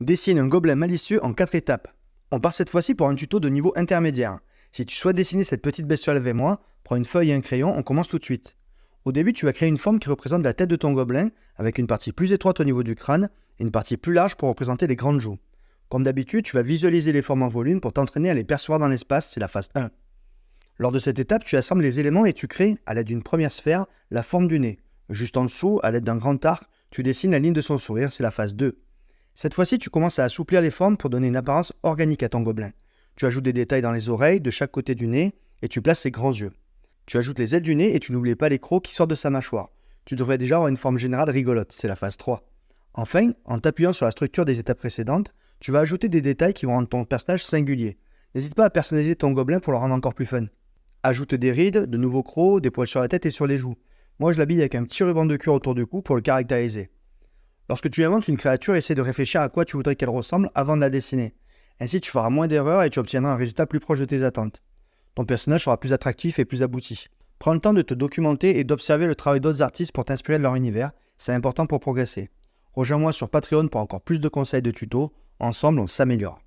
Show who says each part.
Speaker 1: Dessine un gobelin malicieux en 4 étapes. On part cette fois-ci pour un tuto de niveau intermédiaire. Si tu souhaites dessiner cette petite bestiole avec moi, prends une feuille et un crayon, on commence tout de suite. Au début, tu vas créer une forme qui représente la tête de ton gobelin, avec une partie plus étroite au niveau du crâne et une partie plus large pour représenter les grandes joues. Comme d'habitude, tu vas visualiser les formes en volume pour t'entraîner à les percevoir dans l'espace, c'est la phase 1. Lors de cette étape, tu assembles les éléments et tu crées, à l'aide d'une première sphère, la forme du nez. Juste en dessous, à l'aide d'un grand arc, tu dessines la ligne de son sourire, c'est la phase 2. Cette fois-ci, tu commences à assouplir les formes pour donner une apparence organique à ton gobelin. Tu ajoutes des détails dans les oreilles, de chaque côté du nez, et tu places ses grands yeux. Tu ajoutes les ailes du nez et tu n'oublies pas les crocs qui sortent de sa mâchoire. Tu devrais déjà avoir une forme générale rigolote, c'est la phase 3. Enfin, en t'appuyant sur la structure des étapes précédentes, tu vas ajouter des détails qui vont rendre ton personnage singulier. N'hésite pas à personnaliser ton gobelin pour le rendre encore plus fun. Ajoute des rides, de nouveaux crocs, des poils sur la tête et sur les joues. Moi, je l'habille avec un petit ruban de cuir autour du cou pour le caractériser. Lorsque tu inventes une créature, essaie de réfléchir à quoi tu voudrais qu'elle ressemble avant de la dessiner. Ainsi, tu feras moins d'erreurs et tu obtiendras un résultat plus proche de tes attentes. Ton personnage sera plus attractif et plus abouti. Prends le temps de te documenter et d'observer le travail d'autres artistes pour t'inspirer de leur univers, c'est important pour progresser. Rejoins-moi sur Patreon pour encore plus de conseils de tutos. Ensemble, on s'améliore.